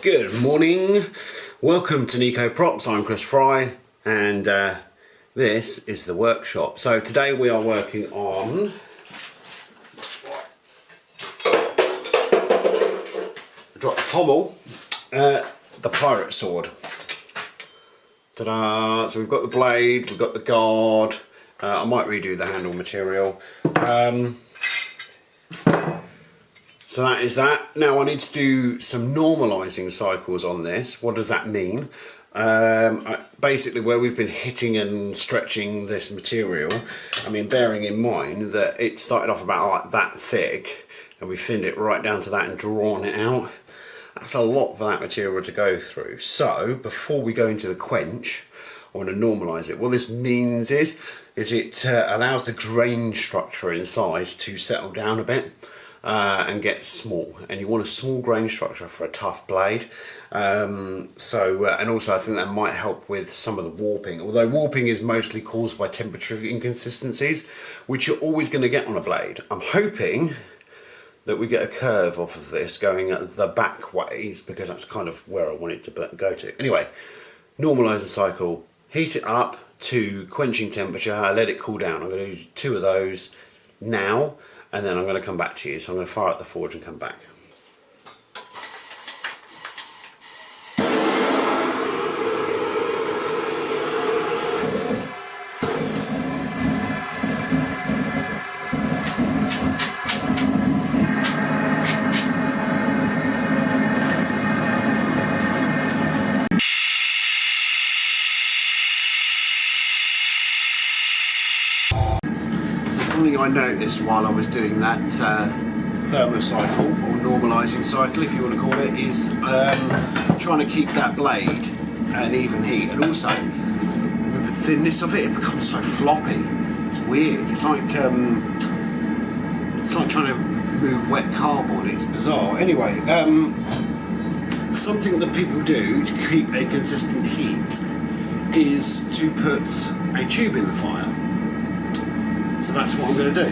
Good morning, welcome to Nico Props. I'm Chris Fry and this is the workshop. So today we are working on drop pommel, the pirate sword. Ta-da! So we've got the blade, we've got the guard. I might redo the handle material. So that is that. Now I need to do some normalizing cycles on this. What does that mean? Basically where we've been hitting and stretching this material, I mean bearing in mind that it started off about like that thick and we thinned it right down to that and drawn it out. That's a lot for that material to go through. So before we go into the quench, I want to normalize it. What this means is it allows the grain structure inside to settle down a bit. And get small, and you want a small grain structure for a tough blade. And also I think that might help with some of the warping, although warping is mostly caused by temperature inconsistencies, which you're always going to get on a blade. I'm hoping that we get a curve off of this going at the back ways, because that's kind of where I want it to go to. Anyway, normalize the cycle, heat it up to quenching temperature, let it cool down. I'm going to do 2 of those now, and then I'm going to come back to you. So I'm going to fire up the forge and come back. Something I noticed while I was doing that thermocycle, or normalizing cycle if you want to call it, is trying to keep that blade at an even heat, and also with the thinness of it, it becomes so floppy. It's weird. It's like trying to move wet cardboard. It's bizarre. Anyway, something that people do to keep a consistent heat is to put a tube in the fire. So that's what I'm going to do,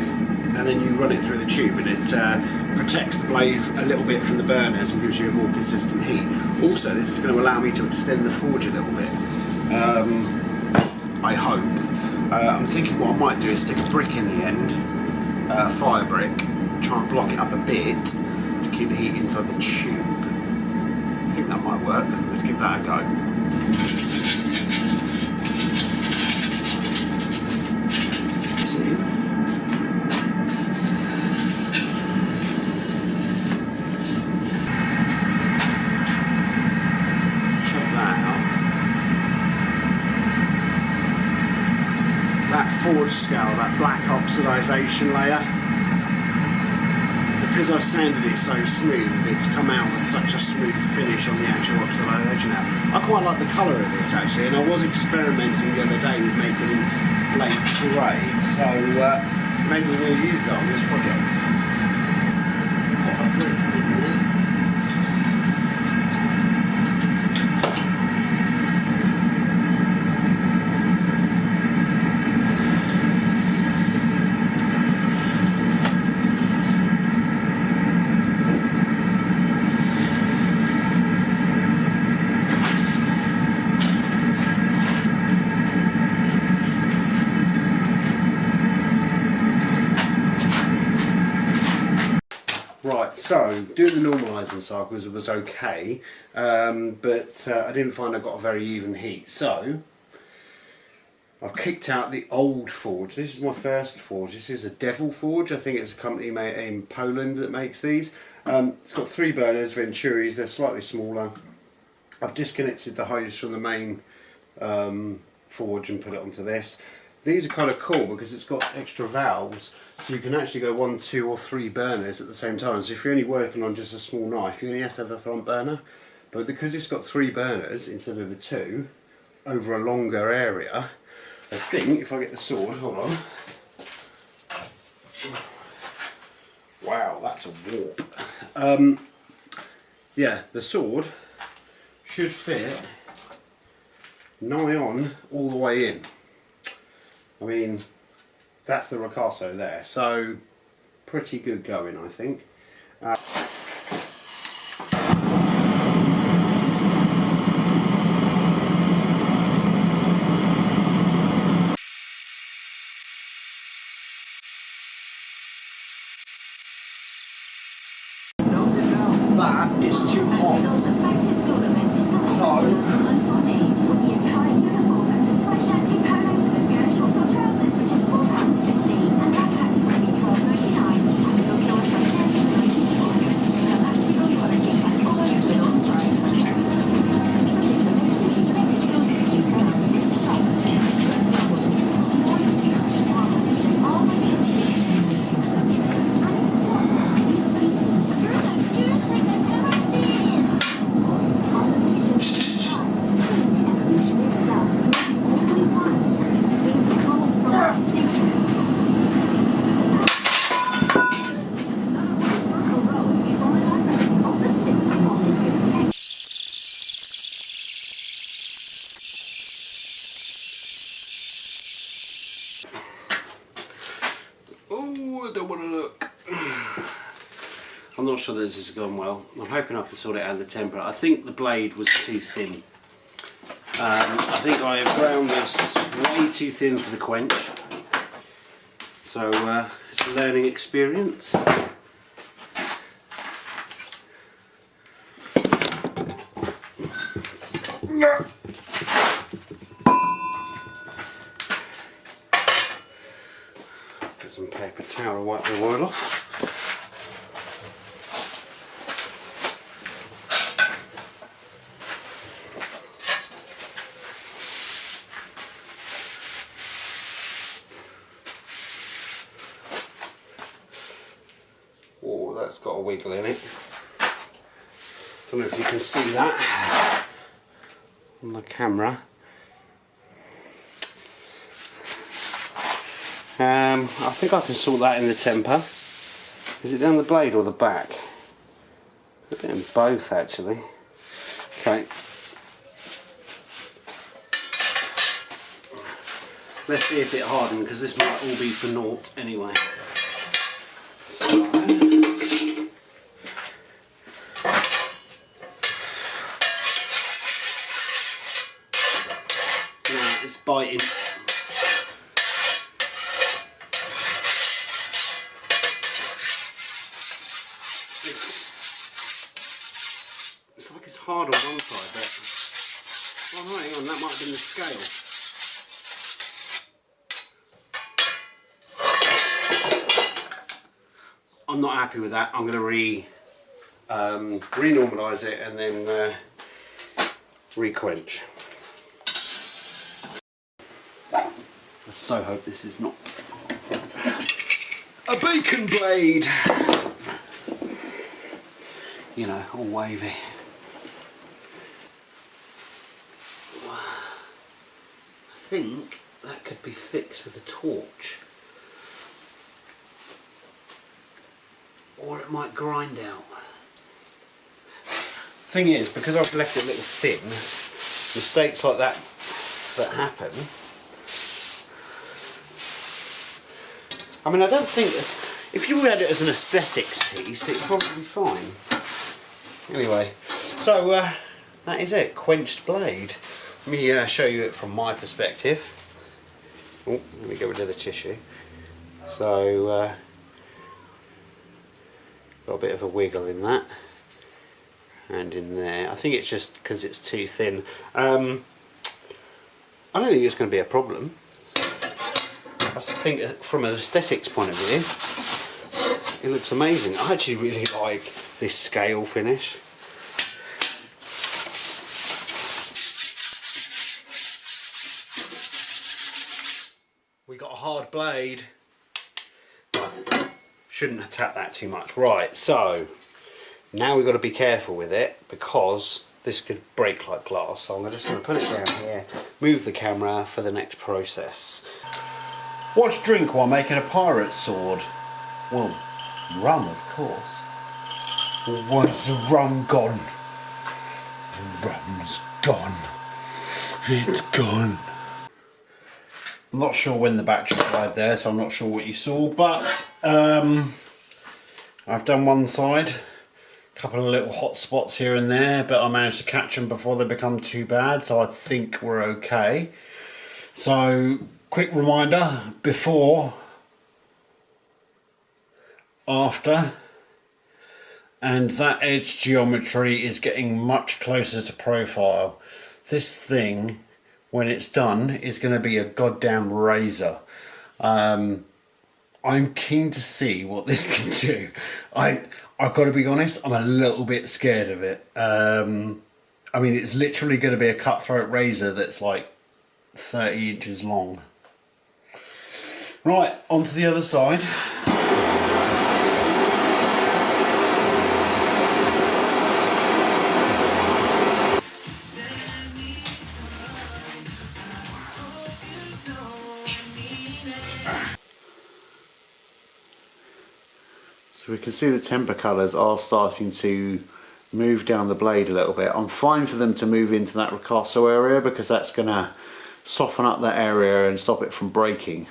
and then you run it through the tube and it protects the blade a little bit from the burners and gives you a more consistent heat. Also, this is going to allow me to extend the forge a little bit, I hope. I'm thinking what I might do is stick a brick in the end, fire brick, try and block it up a bit to keep the heat inside the tube. I think that might work. Let's give that a go. Forge scale, that black oxidization layer, because I've sanded it so smooth, it's come out with such a smooth finish on the actual oxidization now. I quite like the colour of this actually, and I was experimenting the other day with making blades grey, so maybe we'll use that on this project. Right, so doing the normalizing cycles was okay, but I didn't find I got a very even heat. So I've kicked out the old forge. This is my first forge. This is a Devil forge. I think it's a company in Poland that makes these. It's got 3 burners, Venturis. They're slightly smaller. I've disconnected the hose from the main forge and put it onto this. These are kind of cool because it's got extra valves, so you can actually go 1, 2 or 3 burners at the same time. So if you're only working on just a small knife, you only have to have the front burner. But because it's got 3 burners instead of the 2 over a longer area, I think if I get the sword, hold on. Wow, that's a warp. Yeah, the sword should fit nigh on all the way in. I mean, that's the ricasso there, so pretty good going, I think. not sure this has gone well. I'm hoping I can sort it out in the temper. I think the blade was too thin. I think I have ground this way too thin for the quench. So it's a learning experience. Get some paper towel to wipe the oil off. Oh, that's got a wiggle in it. Don't know if you can see that on the camera. I think I can sort that in the temper. Is it down the blade or the back? It's a bit in both actually. Okay. Let's see if it hardened, because this might all be for naught anyway. So, now it's biting. It's like it's hard on one side, but oh, hang on, that might have been the scale. I'm not happy with that. I'm going to re-normalise it and then re-quench. I so hope this is not a bacon blade. You know, all wavy. I think that could be fixed with a torch. Or it might grind out. Thing is, because I've left it a little thin, mistakes like that happen. I mean, I don't think if you had it as an aesthetics piece, it'd probably be fine. Anyway, so that is it, Quenched Blade. Let me show you it from my perspective. Oh, let me get rid of the tissue. So, got a bit of a wiggle in that and in there. I think it's just because it's too thin. I don't think it's going to be a problem. I think from an aesthetics point of view it looks amazing. I actually really like this scale finish. We got a hard blade. Shouldn't have tapped that too much. Right, so now we've got to be careful with it because this could break like glass. So I'm just going to put it down here, move the camera for the next process. What's drink while making a pirate's sword? Well, rum, of course. Where's the rum gone? The rum's gone. It's gone. I'm not sure when the battery died there, so I'm not sure what you saw, but I've done one side, a couple of little hot spots here and there, but I managed to catch them before they become too bad, so I think we're okay. So, quick reminder, before, after, and that edge geometry is getting much closer to profile. This thing, when it's done, is going to be a goddamn razor. I'm keen to see what this can do. I've got to be honest, I'm a little bit scared of it. I mean, it's literally going to be a cutthroat razor that's like 30 inches long. Right, on to the other side. So we can see the temper colours are starting to move down the blade a little bit. I'm fine for them to move into that ricasso area because that's going to soften up that area and stop it from breaking.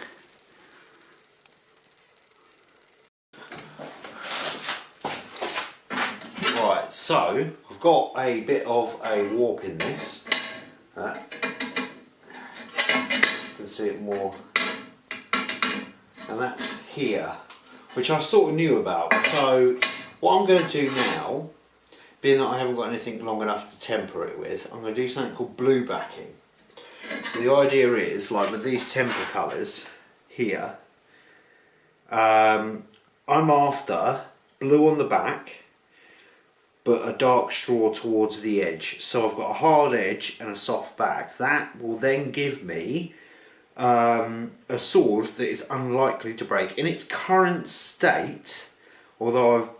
got a bit of a warp in this. You can see it more, and that's here, which I sort of knew about. So what I'm going to do now, being that I haven't got anything long enough to temper it with, I'm going to do something called blue backing. So the idea is, like with these temper colours here, I'm after blue on the back but a dark straw towards the edge. So I've got a hard edge and a soft back. That will then give me a sword that is unlikely to break. In its current state, although I've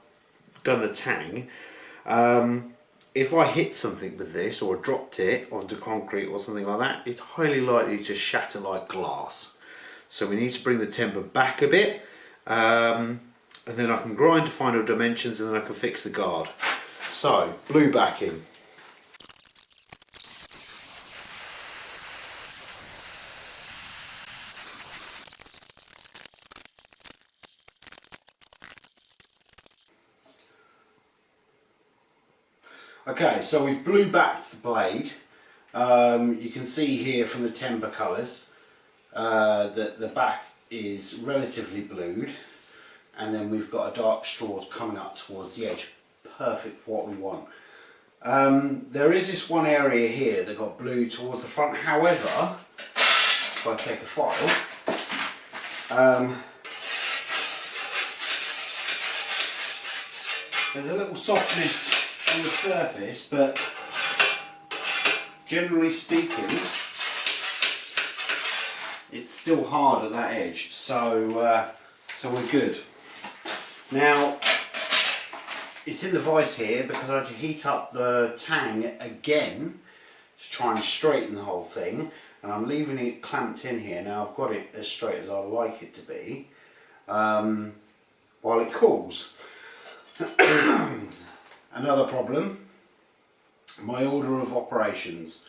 done the tang, if I hit something with this or dropped it onto concrete or something like that, it's highly likely to shatter like glass. So we need to bring the temper back a bit, and then I can grind to final dimensions, and then I can fix the guard. So, blue backing. Okay, so we've blue backed the blade. You can see here from the timber colours that the back is relatively blued, and then we've got a dark straw coming up towards the edge. Perfect, what we want. There is this one area here that got blue towards the front. However, if I take a file, there's a little softness on the surface, but generally speaking, it's still hard at that edge. So, so we're good. Now, it's in the vice here because I had to heat up the tang again to try and straighten the whole thing, and I'm leaving it clamped in here. Now I've got it as straight as I like it to be while it cools. Another problem, my order of operations.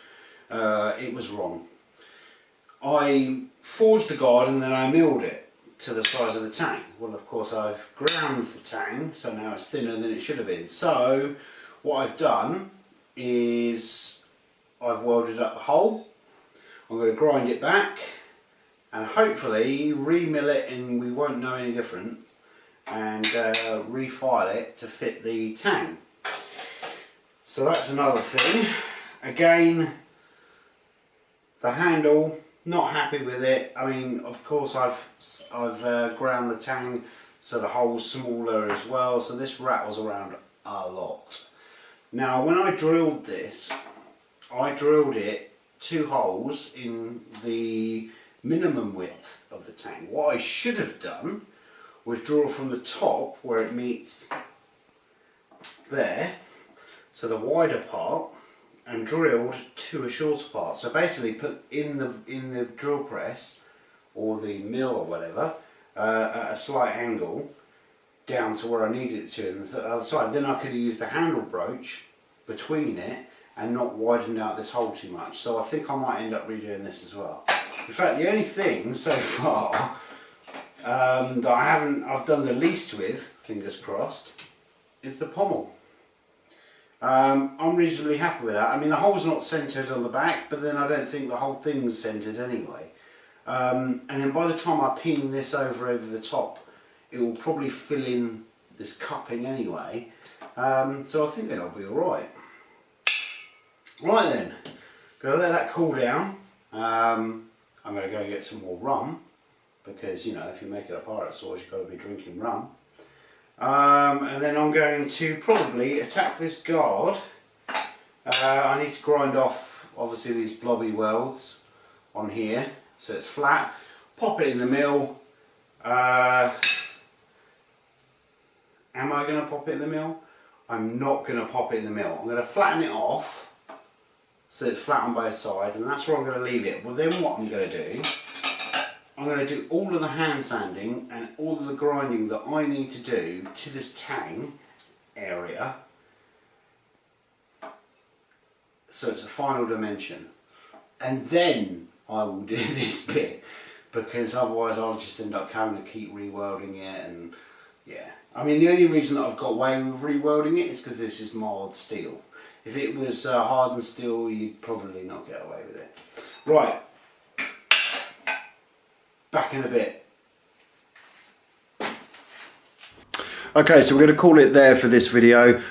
It was wrong. I forged the guard and then I milled it to the size of the tang. Well, of course I've ground the tang, so now it's thinner than it should have been. So what I've done is I've welded up the hole. I'm going to grind it back and hopefully re-mill it, and we won't know any different, and refile it to fit the tang. So that's another thing. Again, the handle, not happy with it. I mean, of course I've ground the tang so the hole's smaller as well, so this rattles around a lot. Now when I drilled this, I drilled it 2 holes in the minimum width of the tang. What I should have done was drill from the top where it meets there, so the wider part, and drilled to a shorter part. So basically put in the drill press or the mill or whatever at a slight angle down to where I needed it to, and the other side. Then I could have used the handle broach between it and not widened out this hole too much. So I think I might end up redoing this as well. In fact, the only thing so far that I've done the least with, fingers crossed, is the pommel. I'm reasonably happy with that. I mean, the hole's not centred on the back, but then I don't think the whole thing's centred anyway. And then by the time I pin this over the top, it will probably fill in this cupping anyway. So I think that'll be alright. Right then, gonna let that cool down. I'm gonna go get some more rum, because, you know, if you make it a pirate sauce, you've got to be drinking rum. And then I'm going to probably attack this guard. I need to grind off obviously these blobby welds on here so it's flat, pop it in the mill. Am I going to pop it in the mill? I'm not going to pop it in the mill. I'm going to flatten it off so it's flat on both sides, and that's where I'm going to leave it. Well, then what I'm going to do, I'm going to do all of the hand sanding and all of the grinding that I need to do to this tang area, so it's a final dimension, and then I will do this bit, because otherwise I'll just end up having to keep re-welding it and Yeah, I mean the only reason that I've got away with re-welding it is because this is mild steel. If it was hardened steel, you'd probably not get away with it. Right, back in a bit. Okay, so we're going to call it there for this video.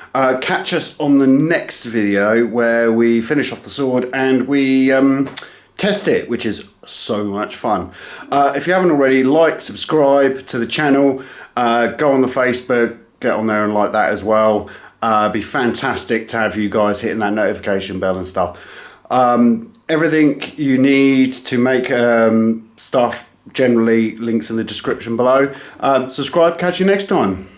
Catch us on the next video where we finish off the sword and we test it, which is so much fun. If you haven't already, like, subscribe to the channel, go on the Facebook, get on there and like that as well. It'd be fantastic to have you guys hitting that notification bell and stuff. Everything you need to make stuff, generally links in the description below. Subscribe, catch you next time.